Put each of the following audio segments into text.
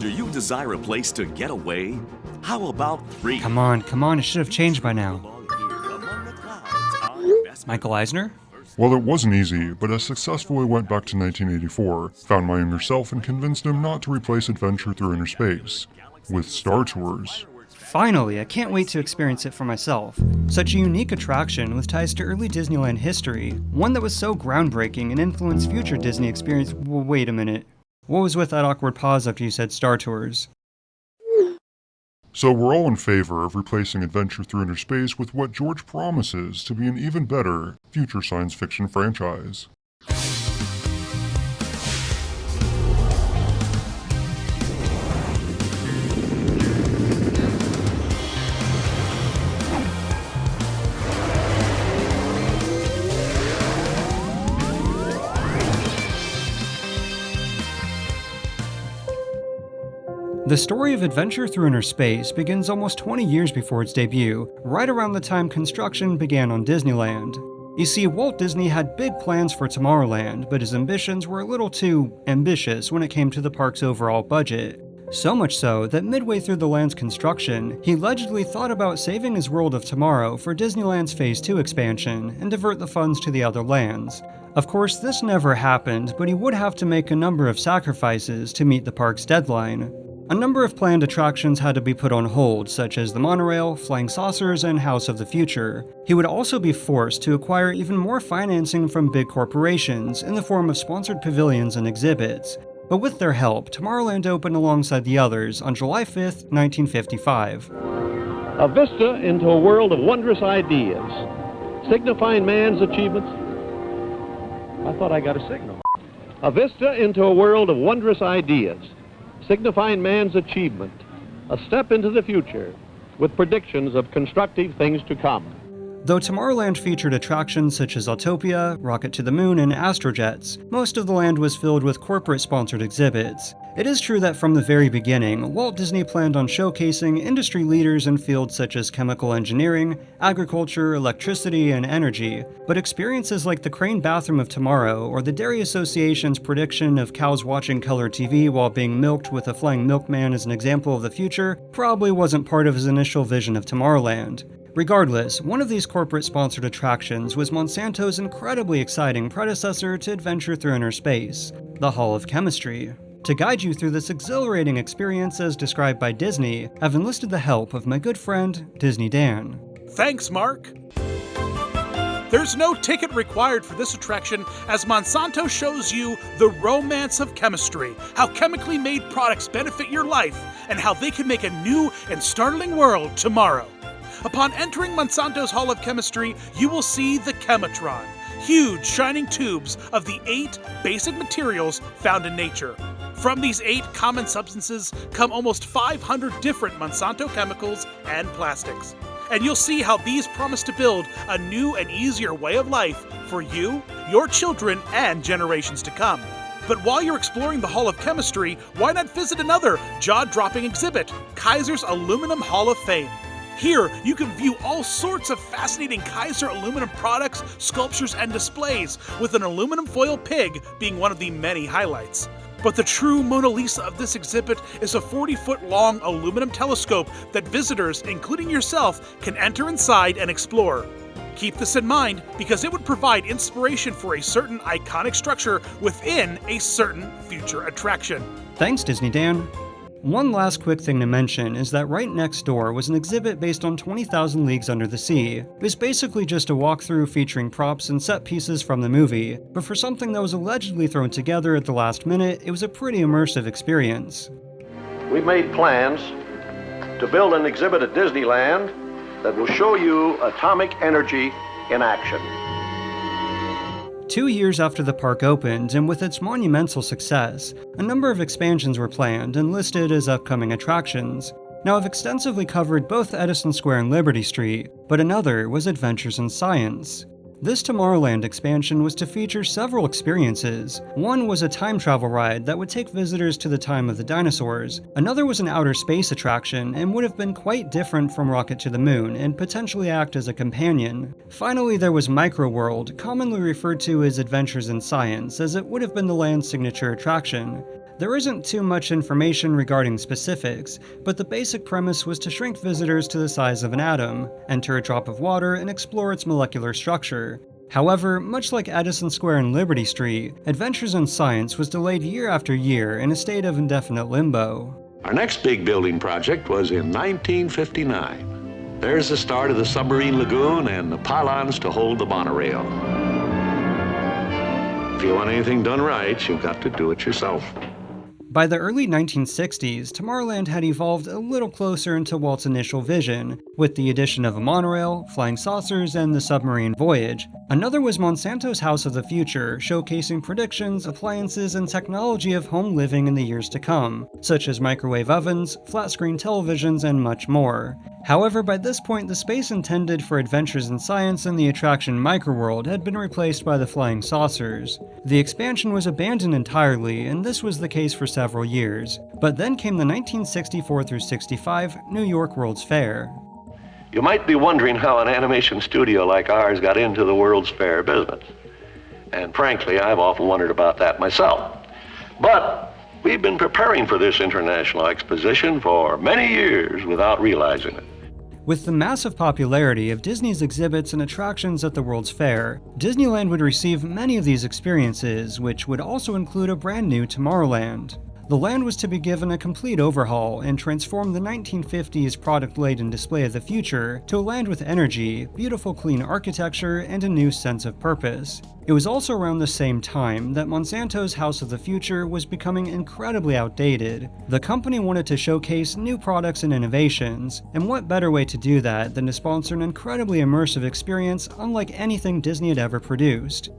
Do you desire a place to get away? How about 3? Come on, it should have changed by now. Michael Eisner? Well, it wasn't easy, but I successfully went back to 1984, found my younger self, and convinced him not to replace Adventure Through Inner Space with Star Tours. Finally, I can't wait to experience it for myself. Such a unique attraction with ties to early Disneyland history, one that was so groundbreaking and influenced future Disney experience. Wait a minute. What was with that awkward pause after you said Star Tours? So we're all in favor of replacing Adventure Through Inner Space with what George promises to be an even better future science fiction franchise. The story of Adventure Through Inner Space begins almost 20 years before its debut, right around the time construction began on Disneyland. You see, Walt Disney had big plans for Tomorrowland, but his ambitions were a little too ambitious when it came to the park's overall budget. So much so that midway through the land's construction, he allegedly thought about saving his World of Tomorrow for Disneyland's Phase 2 expansion and divert the funds to the other lands. Of course, this never happened, but he would have to make a number of sacrifices to meet the park's deadline. A number of planned attractions had to be put on hold, such as the monorail, flying saucers, and House of the Future. He would also be forced to acquire even more financing from big corporations in the form of sponsored pavilions and exhibits. But with their help, Tomorrowland opened alongside the others on July 5th, 1955. A vista into a world of wondrous ideas, signifying man's achievements. I thought I got a signal. A vista into a world of wondrous ideas, signifying man's achievement, a step into the future, with predictions of constructive things to come. Though Tomorrowland featured attractions such as Autopia, Rocket to the Moon, and Astrojets, most of the land was filled with corporate-sponsored exhibits. It is true that from the very beginning, Walt Disney planned on showcasing industry leaders in fields such as chemical engineering, agriculture, electricity, and energy, but experiences like the Crane Bathroom of Tomorrow or the Dairy Association's prediction of cows watching color TV while being milked with a flying milkman as an example of the future probably wasn't part of his initial vision of Tomorrowland. Regardless, one of these corporate-sponsored attractions was Monsanto's incredibly exciting predecessor to Adventure Through Inner Space, the Hall of Chemistry. To guide you through this exhilarating experience as described by Disney, I've enlisted the help of my good friend, Disney Dan. Thanks, Mark. There's no ticket required for this attraction as Monsanto shows you the romance of chemistry, how chemically made products benefit your life, and how they can make a new and startling world tomorrow. Upon entering Monsanto's Hall of Chemistry, you will see the Chematron, huge shining tubes of the 8 basic materials found in nature. From these 8 common substances come almost 500 different Monsanto chemicals and plastics. And you'll see how these promise to build a new and easier way of life for you, your children, and generations to come. But while you're exploring the Hall of Chemistry, why not visit another jaw-dropping exhibit, Kaiser's Aluminum Hall of Fame? Here, you can view all sorts of fascinating Kaiser aluminum products, sculptures, and displays, with an aluminum foil pig being one of the many highlights. But the true Mona Lisa of this exhibit is a 40-foot-long aluminum telescope that visitors, including yourself, can enter inside and explore. Keep this in mind because it would provide inspiration for a certain iconic structure within a certain future attraction. Thanks, Disney Dan. One last quick thing to mention is that right next door was an exhibit based on 20,000 Leagues Under the Sea. It was basically just a walkthrough featuring props and set pieces from the movie, but for something that was allegedly thrown together at the last minute, it was a pretty immersive experience. We made plans to build an exhibit at Disneyland that will show you atomic energy in action. 2 years after the park opened, and with its monumental success, a number of expansions were planned and listed as upcoming attractions. Now, I've extensively covered both Edison Square and Liberty Street, but another was Adventures in Science. This Tomorrowland expansion was to feature several experiences. One was a time travel ride that would take visitors to the time of the dinosaurs. Another was an outer space attraction and would have been quite different from Rocket to the Moon and potentially act as a companion. Finally, there was Microworld, commonly referred to as Adventures in Science, as it would have been the land's signature attraction. There isn't too much information regarding specifics, but the basic premise was to shrink visitors to the size of an atom, enter a drop of water, and explore its molecular structure. However, much like Edison Square and Liberty Street, Adventures in Science was delayed year after year in a state of indefinite limbo. Our next big building project was in 1959. There's the start of the submarine lagoon and the pylons to hold the monorail. If you want anything done right, you've got to do it yourself. By the early 1960s, Tomorrowland had evolved a little closer into Walt's initial vision, with the addition of a monorail, flying saucers, and the submarine voyage. Another was Monsanto's House of the Future, showcasing predictions, appliances, and technology of home living in the years to come, such as microwave ovens, flat-screen televisions, and much more. However, by this point, the space intended for Adventures in Science and the attraction Microworld had been replaced by the flying saucers. The expansion was abandoned entirely, and this was the case for several years. But then came the 1964 through 65 New York World's Fair. You might be wondering how an animation studio like ours got into the World's Fair business. And frankly, I've often wondered about that myself. But we've been preparing for this international exposition for many years without realizing it. With the massive popularity of Disney's exhibits and attractions at the World's Fair, Disneyland would receive many of these experiences, which would also include a brand new Tomorrowland. The land was to be given a complete overhaul and transform the 1950s product-laden display of the future to a land with energy, beautiful clean architecture, and a new sense of purpose. It was also around the same time that Monsanto's House of the Future was becoming incredibly outdated. The company wanted to showcase new products and innovations, and what better way to do that than to sponsor an incredibly immersive experience unlike anything Disney had ever produced.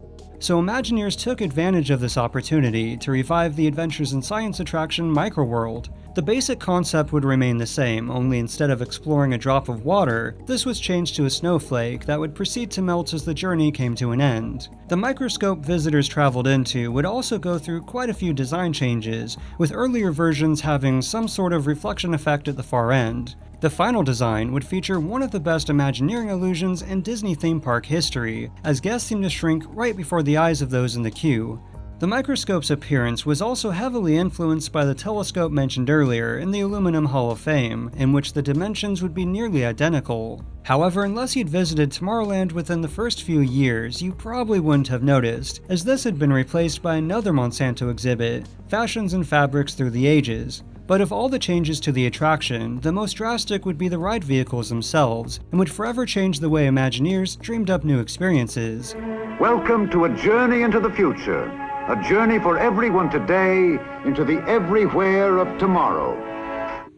So Imagineers took advantage of this opportunity to revive the Adventures in Science attraction Microworld. The basic concept would remain the same, only instead of exploring a drop of water, this was changed to a snowflake that would proceed to melt as the journey came to an end. The microscope visitors traveled into would also go through quite a few design changes, with earlier versions having some sort of reflection effect at the far end. The final design would feature one of the best Imagineering illusions in Disney theme park history, as guests seemed to shrink right before the eyes of those in the queue. The microscope's appearance was also heavily influenced by the telescope mentioned earlier in the Aluminum Hall of Fame, in which the dimensions would be nearly identical. However, unless you'd visited Tomorrowland within the first few years, you probably wouldn't have noticed, as this had been replaced by another Monsanto exhibit, Fashions and Fabrics Through the Ages. But of all the changes to the attraction, the most drastic would be the ride vehicles themselves, and would forever change the way Imagineers dreamed up new experiences. Welcome to a journey into the future, a journey for everyone today into the everywhere of tomorrow.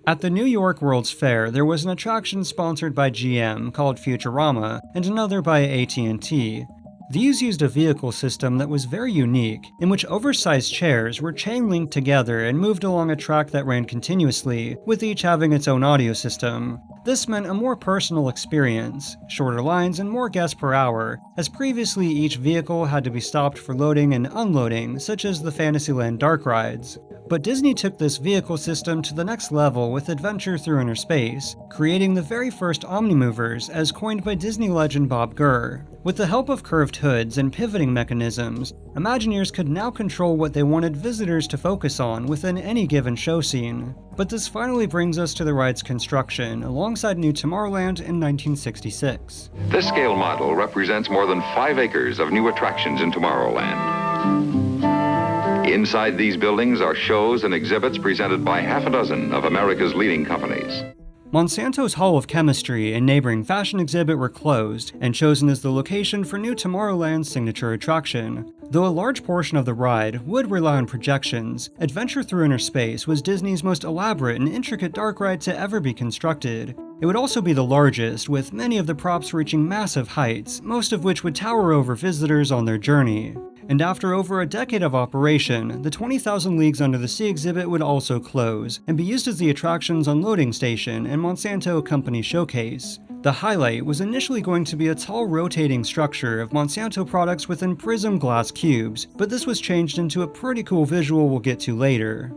At the New York World's Fair, there was an attraction sponsored by GM called Futurama, and another by AT&T. These used a vehicle system that was very unique, in which oversized chairs were chain-linked together and moved along a track that ran continuously, with each having its own audio system. This meant a more personal experience, shorter lines and more guests per hour, as previously each vehicle had to be stopped for loading and unloading, such as the Fantasyland dark rides. But Disney took this vehicle system to the next level with Adventure Through Inner Space, creating the very first Omnimovers as coined by Disney legend Bob Gurr. With the help of curved hoods and pivoting mechanisms, Imagineers could now control what they wanted visitors to focus on within any given show scene. But this finally brings us to the ride's construction, alongside New Tomorrowland in 1966. This scale model represents more than 5 acres of new attractions in Tomorrowland. Inside these buildings are shows and exhibits presented by half a dozen of America's leading companies. Monsanto's Hall of Chemistry and neighboring fashion exhibit were closed, and chosen as the location for New Tomorrowland's signature attraction. Though a large portion of the ride would rely on projections, Adventure Through Inner Space was Disney's most elaborate and intricate dark ride to ever be constructed. It would also be the largest, with many of the props reaching massive heights, most of which would tower over visitors on their journey. And after over a decade of operation, the 20,000 Leagues Under the Sea exhibit would also close, and be used as the attraction's unloading station and Monsanto Company showcase. The highlight was initially going to be a tall rotating structure of Monsanto products within prism glass cubes, but this was changed into a pretty cool visual we'll get to later.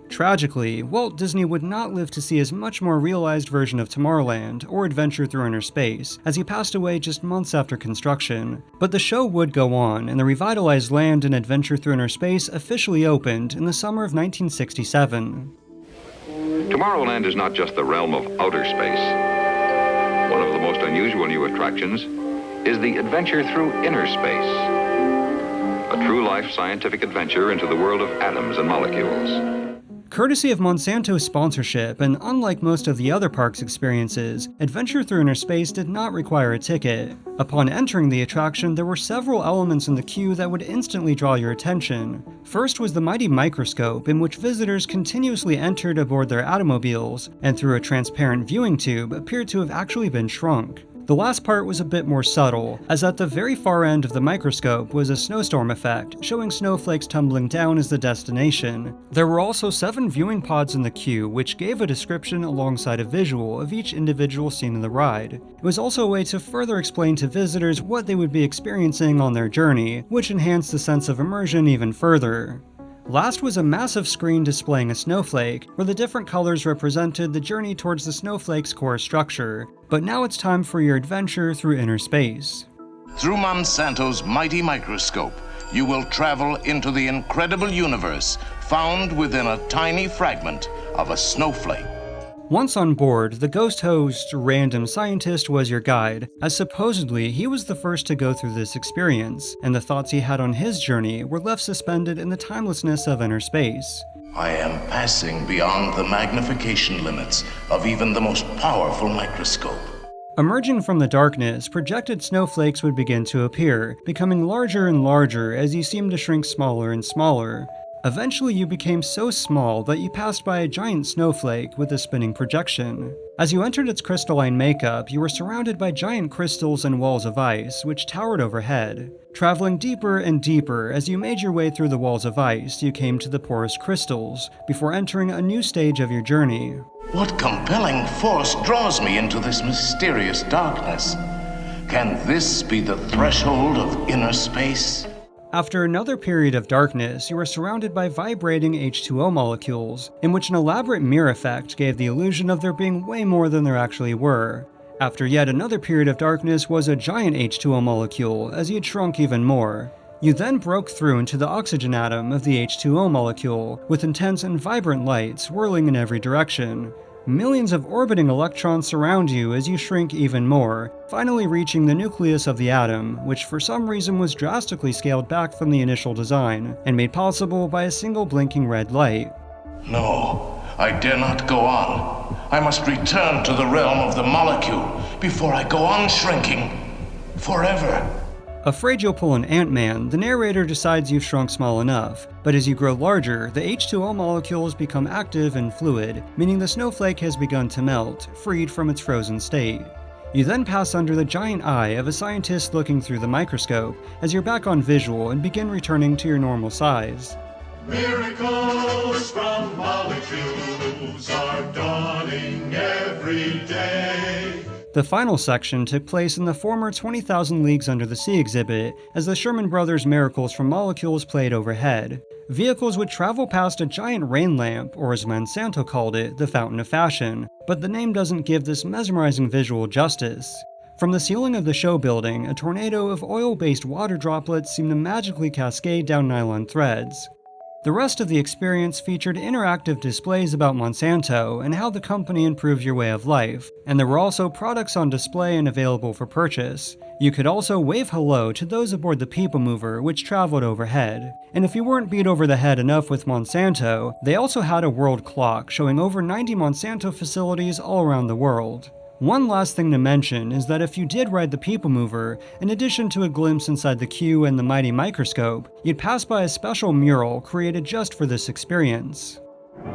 Tragically, Walt Disney would not live to see his much more realized version of Tomorrowland or Adventure Through Inner Space, as he passed away just months after construction. But the show would go on, and the revitalized land in Adventure Through Inner Space officially opened in the summer of 1967. Tomorrowland is not just the realm of outer space. One of the most unusual new attractions is the Adventure Through Inner Space, a true-life scientific adventure into the world of atoms and molecules. Courtesy of Monsanto's sponsorship, and unlike most of the other park's experiences, Adventure Through Inner Space did not require a ticket. Upon entering the attraction, there were several elements in the queue that would instantly draw your attention. First was the mighty microscope, in which visitors continuously entered aboard their automobiles, and through a transparent viewing tube appeared to have actually been shrunk. The last part was a bit more subtle, as at the very far end of the microscope was a snowstorm effect, showing snowflakes tumbling down as the destination. There were also 7 viewing pods in the queue, which gave a description alongside a visual of each individual scene in the ride. It was also a way to further explain to visitors what they would be experiencing on their journey, which enhanced the sense of immersion even further. Last was a massive screen displaying a snowflake, where the different colors represented the journey towards the snowflake's core structure. But now it's time for your adventure through inner space. Through Monsanto's mighty microscope, you will travel into the incredible universe found within a tiny fragment of a snowflake. Once on board, the ghost host, Random Scientist, was your guide, as supposedly he was the first to go through this experience, and the thoughts he had on his journey were left suspended in the timelessness of inner space. I am passing beyond the magnification limits of even the most powerful microscope. Emerging from the darkness, projected snowflakes would begin to appear, becoming larger and larger as you seemed to shrink smaller and smaller. Eventually you became so small that you passed by a giant snowflake with a spinning projection. As you entered its crystalline makeup, you were surrounded by giant crystals and walls of ice, which towered overhead. Traveling deeper and deeper as you made your way through the walls of ice, you came to the porous crystals, before entering a new stage of your journey. What compelling force draws me into this mysterious darkness? Can this be the threshold of inner space? After another period of darkness, you were surrounded by vibrating H2O molecules, in which an elaborate mirror effect gave the illusion of there being way more than there actually were. After yet another period of darkness was a giant H2O molecule, as he had shrunk even more. You then broke through into the oxygen atom of the H2O molecule, with intense and vibrant light swirling in every direction. Millions of orbiting electrons surround you as you shrink even more, finally reaching the nucleus of the atom, which for some reason was drastically scaled back from the initial design, and made possible by a single blinking red light. No, I dare not go on. I must return to the realm of the molecule before I go on shrinking forever. Afraid you'll pull an Ant-Man, the narrator decides you've shrunk small enough, but as you grow larger, the H2O molecules become active and fluid, meaning the snowflake has begun to melt, freed from its frozen state. You then pass under the giant eye of a scientist looking through the microscope, as you're back on visual and begin returning to your normal size. Miracles from molecules are dawning every day. The final section took place in the former 20,000 Leagues Under the Sea exhibit, as the Sherman Brothers' Miracles from Molecules played overhead. Vehicles would travel past a giant rain lamp, or as Monsanto called it, the Fountain of Fashion, but the name doesn't give this mesmerizing visual justice. From the ceiling of the show building, a tornado of oil-based water droplets seemed to magically cascade down nylon threads. The rest of the experience featured interactive displays about Monsanto and how the company improves your way of life, and there were also products on display and available for purchase. You could also wave hello to those aboard the People Mover, which traveled overhead. And if you weren't beat over the head enough with Monsanto, they also had a world clock showing over 90 Monsanto facilities all around the world. One last thing to mention is that if you did ride the People Mover, in addition to a glimpse inside the queue and the mighty microscope, you'd pass by a special mural created just for this experience.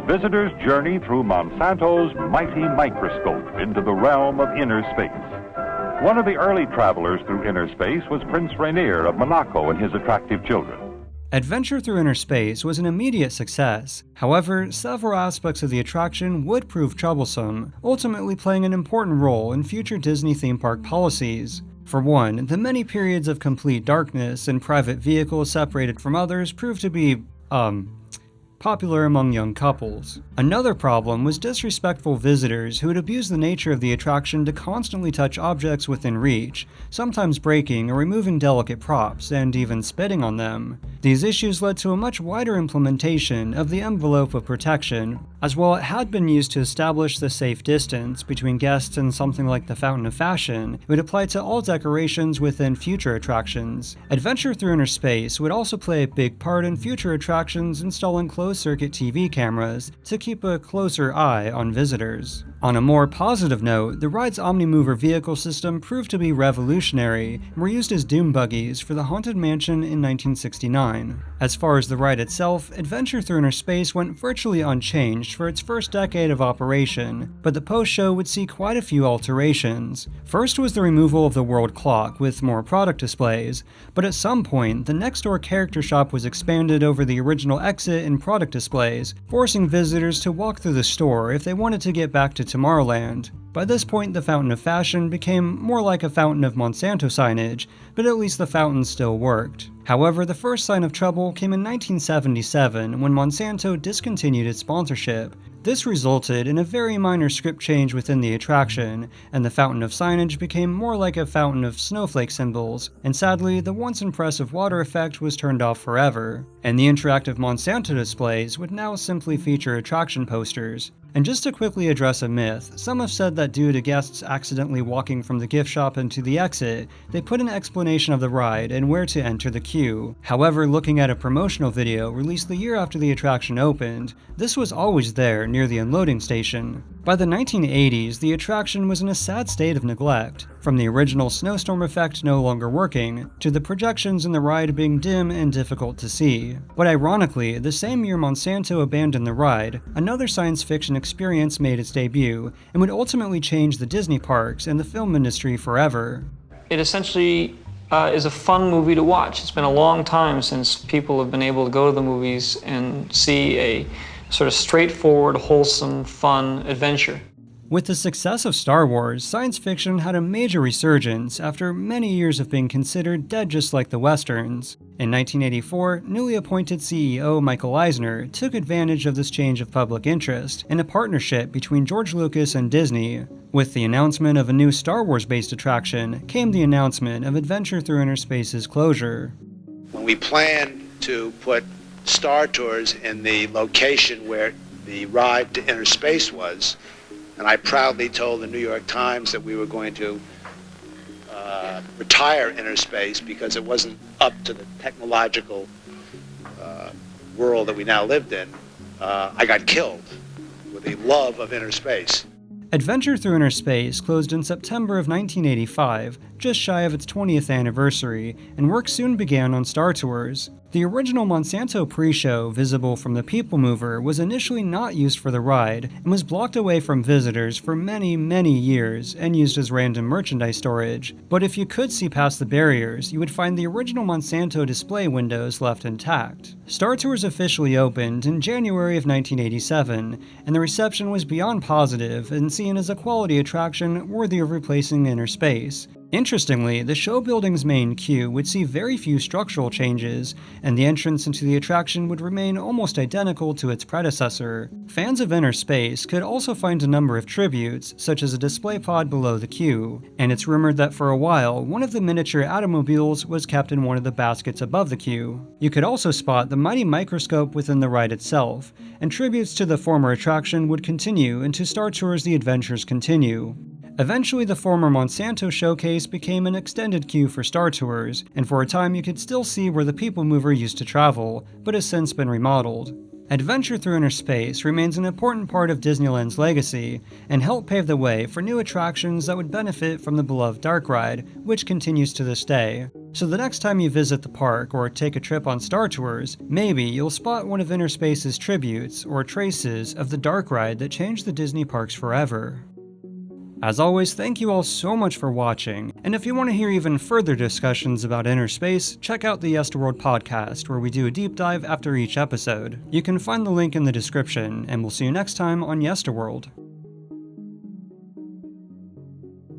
Visitors journey through Monsanto's mighty microscope into the realm of inner space. One of the early travelers through inner space was Prince Rainier of Monaco and his attractive children. Adventure Through Inner Space was an immediate success. However, several aspects of the attraction would prove troublesome, ultimately playing an important role in future Disney theme park policies. For one, the many periods of complete darkness and private vehicles separated from others proved to be, popular among young couples. Another problem was disrespectful visitors who would abuse the nature of the attraction to constantly touch objects within reach, sometimes breaking or removing delicate props, and even spitting on them. These issues led to a much wider implementation of the envelope of protection, as while it had been used to establish the safe distance between guests and something like the Fountain of Fashion, it would apply to all decorations within future attractions. Adventure Through Inner Space would also play a big part in future attractions installing closed-circuit TV cameras to keep a closer eye on visitors. On a more positive note, the ride's Omnimover vehicle system proved to be revolutionary and were used as doom buggies for the Haunted Mansion in 1969. As far as the ride itself, Adventure Through Inner Space went virtually unchanged for its first decade of operation, but the post-show would see quite a few alterations. First was the removal of the world clock with more product displays, but at some point, the next-door character shop was expanded over the original exit and product displays, forcing visitors to walk through the store if they wanted to get back to Tomorrowland. By this point, the Fountain of Fashion became more like a Fountain of Monsanto signage, but at least the fountain still worked. However, the first sign of trouble came in 1977 when Monsanto discontinued its sponsorship. This resulted in a very minor script change within the attraction, and the fountain of signage became more like a fountain of snowflake symbols, and sadly, the once impressive water effect was turned off forever, and the interactive Monsanto displays would now simply feature attraction posters. And just to quickly address a myth, some have said that due to guests accidentally walking from the gift shop into the exit, they put an explanation of the ride and where to enter the queue. However, looking at a promotional video released the year after the attraction opened, this was always there near the unloading station. By the 1980s, the attraction was in a sad state of neglect, from the original snowstorm effect no longer working, to the projections in the ride being dim and difficult to see. But ironically, the same year Monsanto abandoned the ride, another science fiction experience made its debut, and would ultimately change the Disney parks and the film industry forever. It essentially is a fun movie to watch. It's been a long time since people have been able to go to the movies and see a sort of straightforward, wholesome, fun adventure. With the success of Star Wars, science fiction had a major resurgence after many years of being considered dead just like the Westerns. In 1984, newly appointed CEO Michael Eisner took advantage of this change of public interest in a partnership between George Lucas and Disney. With the announcement of a new Star Wars-based attraction came the announcement of Adventure Through Inner Space's closure. When we planned to put Star Tours in the location where the ride to inner space was, and I proudly told the New York Times that we were going to retire inner space because it wasn't up to the technological world that we now lived in, I got killed with the love of inner space. Adventure Through Inner Space closed in September of 1985, just shy of its 20th anniversary, and work soon began on Star Tours. The original Monsanto pre-show, visible from the People Mover, was initially not used for the ride and was blocked away from visitors for many, many years and used as random merchandise storage. But if you could see past the barriers, you would find the original Monsanto display windows left intact. Star Tours officially opened in January of 1987, and the reception was beyond positive and seen as a quality attraction worthy of replacing Inner Space. Interestingly, the show building's main queue would see very few structural changes, and the entrance into the attraction would remain almost identical to its predecessor. Fans of Inner Space could also find a number of tributes, such as a display pod below the queue, and it's rumored that for a while, one of the miniature Atomobiles was kept in one of the baskets above the queue. You could also spot the mighty microscope within the ride itself, and tributes to the former attraction would continue into Star Tours The Adventures Continue. Eventually, the former Monsanto showcase became an extended queue for Star Tours, and for a time you could still see where the People Mover used to travel, but has since been remodeled. Adventure Through Inner Space remains an important part of Disneyland's legacy, and helped pave the way for new attractions that would benefit from the beloved Dark Ride, which continues to this day. So the next time you visit the park or take a trip on Star Tours, maybe you'll spot one of Inner Space's tributes or traces of the Dark Ride that changed the Disney parks forever. As always, thank you all so much for watching, and if you want to hear even further discussions about Inner Space, check out the Yesterworld podcast, where we do a deep dive after each episode. You can find the link in the description, and we'll see you next time on Yesterworld.